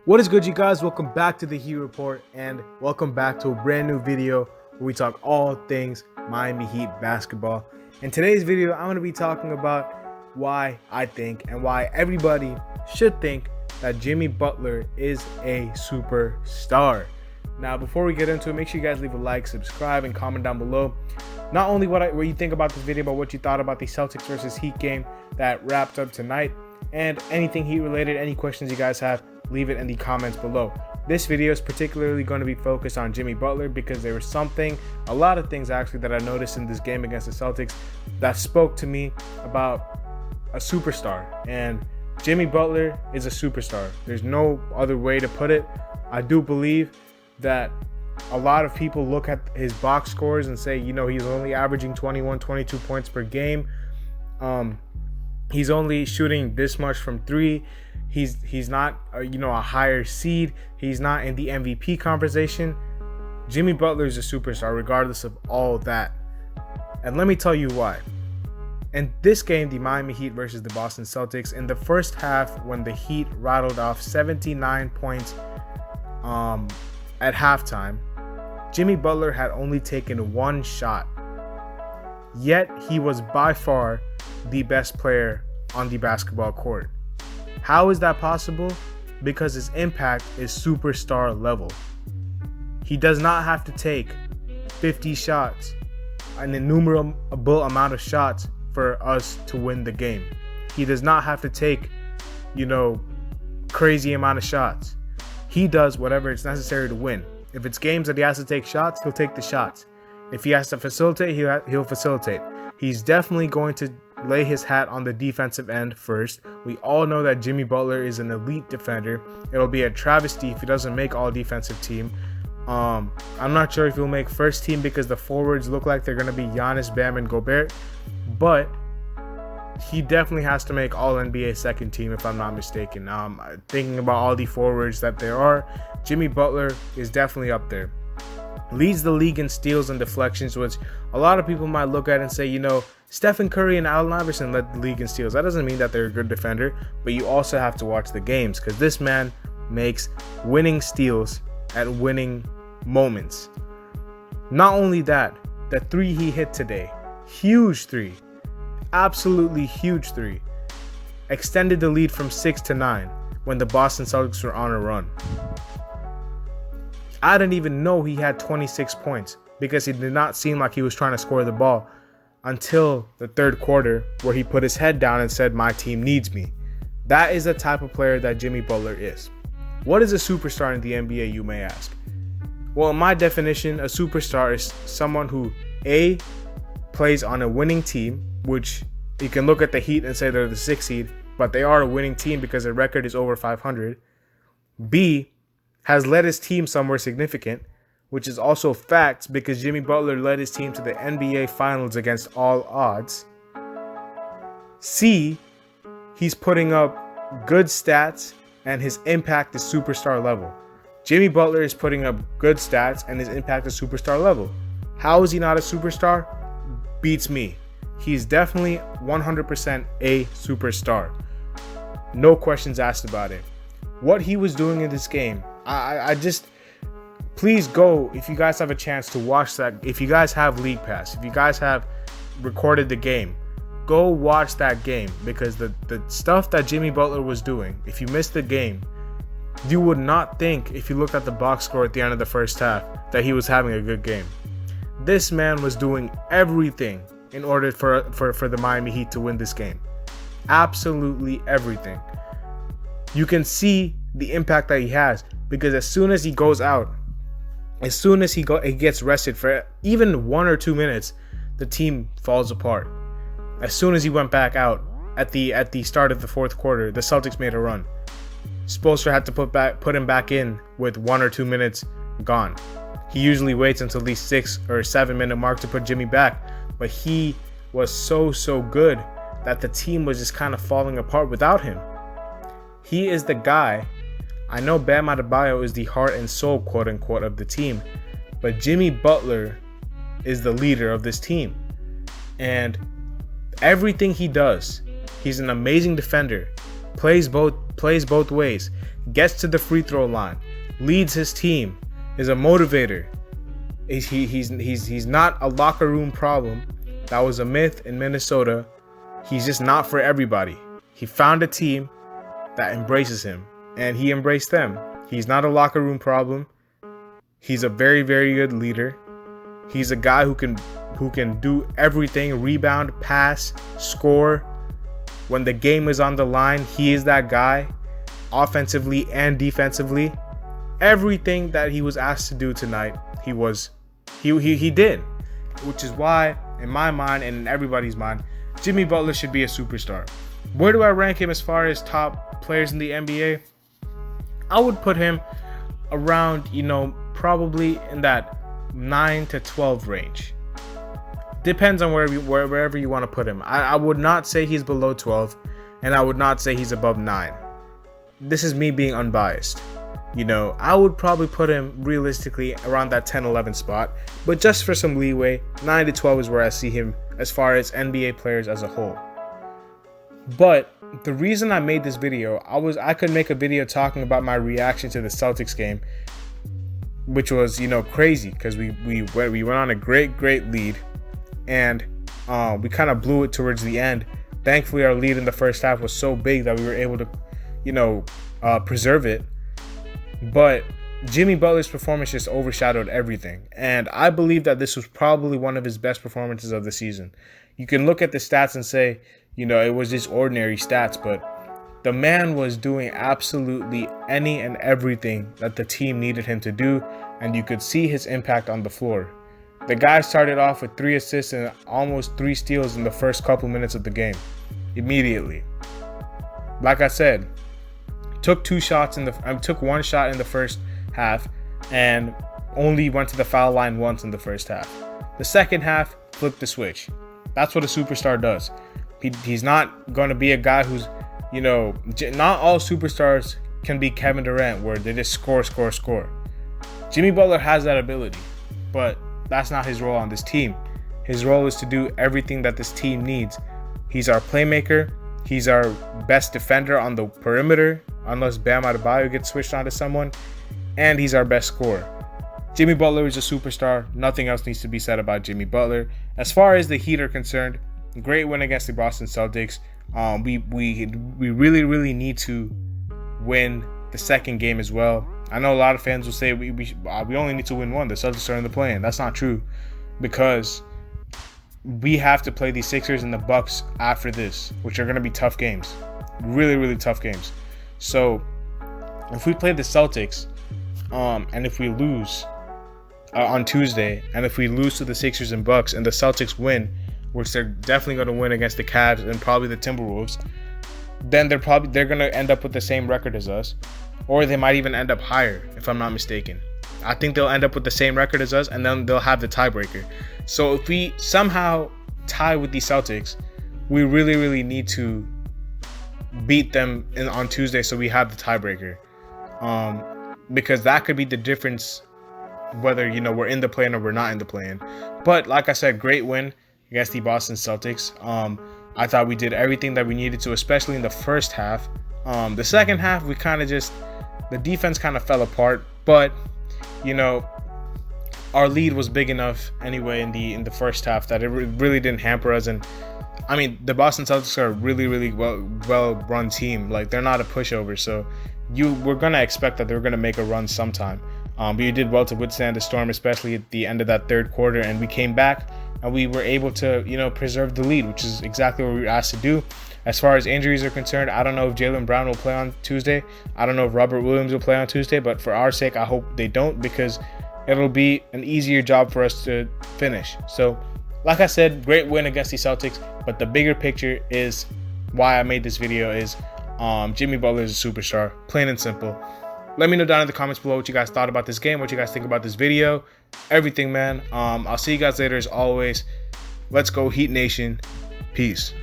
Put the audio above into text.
What is good, you guys? Welcome back to the Heat Report and welcome back to a brand new video where we talk all things Miami Heat basketball. In today's video, I'm going to be talking about why I think and why everybody should think that Jimmy Butler is a superstar. Now, before we get into it, make sure you guys leave a like, subscribe, and comment down below. Not only what you think about this video, but what you thought about the Celtics versus Heat game that wrapped up tonight, and anything Heat related, any questions you guys have, leave it in the comments below. This video is particularly going to be focused on Jimmy Butler because there was a lot of things actually that I noticed in this game against the Celtics that spoke to me about a superstar. And Jimmy Butler is a superstar. There's no other way to put it. I do believe that a lot of people look at his box scores and say, he's only averaging 21, 22 points per game. He's only shooting this much from three. He's not a higher seed. He's not in the MVP conversation. Jimmy Butler is a superstar regardless of all that. And let me tell you why. In this game, the Miami Heat versus the Boston Celtics, in the first half when the Heat rattled off 79 points at halftime, Jimmy Butler had only taken one shot. Yet he was by far the best player on the basketball court. How is that possible? Because his impact is superstar level. He does not have to take 50 shots, an innumerable amount of shots for us to win the game. He does not have to take, crazy amount of shots. He does whatever is necessary to win. If it's games that he has to take shots, he'll take the shots. If he has to facilitate, he'll facilitate. He's definitely going to lay his hat on the defensive end first. We all know that Jimmy Butler is an elite defender. It'll be a travesty if he doesn't make all defensive team. I'm not sure if he'll make first team because the forwards look like they're going to be Giannis, Bam, and Gobert. But he definitely has to make all NBA second team if I'm not mistaken. Thinking about all the forwards that there are, Jimmy Butler is definitely up there. Leads the league in steals and deflections, which a lot of people might look at and say, Stephen Curry and Allen Iverson led the league in steals. That doesn't mean that they're a good defender, but you also have to watch the games because this man makes winning steals at winning moments. Not only that, the three he hit today, huge three, absolutely huge three, extended the lead from 6-9 when the Boston Celtics were on a run. I didn't even know he had 26 points because he did not seem like he was trying to score the ball until the third quarter where he put his head down and said, "My team needs me." That is the type of player that Jimmy Butler is. What is a superstar in the NBA, you may ask? Well, in my definition, a superstar is someone who A, plays on a winning team, which you can look at the Heat and say they're the 6th seed, but they are a winning team because their record is over 500. B, has led his team somewhere significant, which is also facts because Jimmy Butler led his team to the NBA Finals against all odds. C, he's putting up good stats and his impact is superstar level. Jimmy Butler is putting up good stats and his impact is superstar level. How is he not a superstar? Beats me. He's definitely 100% a superstar. No questions asked about it. What he was doing in this game, I just, please go, if you guys have a chance to watch that, if you guys have League Pass, if you guys have recorded the game, go watch that game because the stuff that Jimmy Butler was doing, if you missed the game, you would not think if you looked at the box score at the end of the first half that he was having a good game. This man was doing everything in order for the Miami Heat to win this game. Absolutely everything. You can see the impact that he has because as soon as he goes out, as soon as he gets rested for even 1 or 2 minutes, the team falls apart. As soon as he went back out at the start of the fourth quarter, the Celtics made a run. Spoelstra had to put him back in with 1 or 2 minutes gone. He usually waits until the 6 or 7 minute mark to put Jimmy back, but he was so good that the team was just kind of falling apart without him. He is the guy. I know Bam Adebayo is the heart and soul, quote unquote, of the team, but Jimmy Butler is the leader of this team. And everything he does, he's an amazing defender, plays both plays both ways, gets to the free throw line, leads his team, is a motivator. He's not a locker room problem. That was a myth in Minnesota. He's just not for everybody. He found a team that embraces him, and he embraced them. He's not a locker room problem. He's a very, very good leader. He's a guy who can do everything: rebound, pass, score. When the game is on the line, he is that guy, offensively and defensively. Everything that he was asked to do tonight, he did, which is why, in my mind and in everybody's mind, Jimmy Butler should be a superstar. Where do I rank him as far as top players in the NBA? I would put him around, probably in that 9 to 12 range. Depends on wherever you want to put him. I would not say he's below 12, and I would not say he's above 9. This is me being unbiased. I would probably put him realistically around that 10-11 spot, but just for some leeway, 9 to 12 is where I see him as far as NBA players as a whole. But the reason I made this video, I could make a video talking about my reaction to the Celtics game, which was, crazy, because we went on a great lead, and we kind of blew it towards the end. Thankfully, our lead in the first half was so big that we were able to, preserve it. But Jimmy Butler's performance just overshadowed everything, and I believe that this was probably one of his best performances of the season. You can look at the stats and say, it was just ordinary stats, but the man was doing absolutely any and everything that the team needed him to do, and you could see his impact on the floor. The guy started off with 3 assists and almost 3 steals in the first couple minutes of the game, immediately. Like I said, took 1 shot in the first half and only went to the foul line once in the first half. The second half, flipped the switch. That's what a superstar does. He's not going to be a guy who's, not all superstars can be Kevin Durant, where they just score. Jimmy Butler has that ability, but that's not his role on this team. His role is to do everything that this team needs. He's our playmaker. He's our best defender on the perimeter, unless Bam Adebayo gets switched onto someone, and he's our best scorer. Jimmy Butler is a superstar. Nothing else needs to be said about Jimmy Butler. As far as the Heat are concerned, great win against the Boston Celtics. We really need to win the second game as well. I know a lot of fans will say we only need to win one. The Celtics are in the play-in. That's not true, because we have to play the Sixers and the Bucks after this, which are going to be tough games, really tough games. So if we play the Celtics, and if we lose on Tuesday, and if we lose to the Sixers and Bucks, and the Celtics win, which they're definitely going to win against the Cavs and probably the Timberwolves, then they're going to end up with the same record as us, or they might even end up higher, if I'm not mistaken. I think they'll end up with the same record as us, and then they'll have the tiebreaker. So if we somehow tie with the Celtics, we really need to beat them on Tuesday, so we have the tiebreaker. Because that could be the difference, whether we're in the play-in or we're not in the play-in. But like I said, great win against the Boston Celtics. I thought we did everything that we needed to, especially in the first half. The second half, the defense kind of fell apart, but our lead was big enough anyway in the first half that it really didn't hamper us. And I mean, the Boston Celtics are a really well run team. Like, they're not a pushover, so we're gonna expect that they're gonna make a run sometime. But you did well to withstand the storm, especially at the end of that third quarter, and we came back and we were able to preserve the lead, which is exactly what we were asked to do. As far as injuries are concerned, I don't know if Jaylen Brown will play on Tuesday. I don't know if Robert Williams will play on Tuesday, but for our sake, I hope they don't, because it'll be an easier job for us to finish. So, like I said, great win against the Celtics, but the bigger picture is why I made this video is Jimmy Butler is a superstar, plain and simple. Let me know down in the comments below what you guys thought about this game, what you guys think about this video, everything, man. I'll see you guys later as always. Let's go Heat Nation. Peace.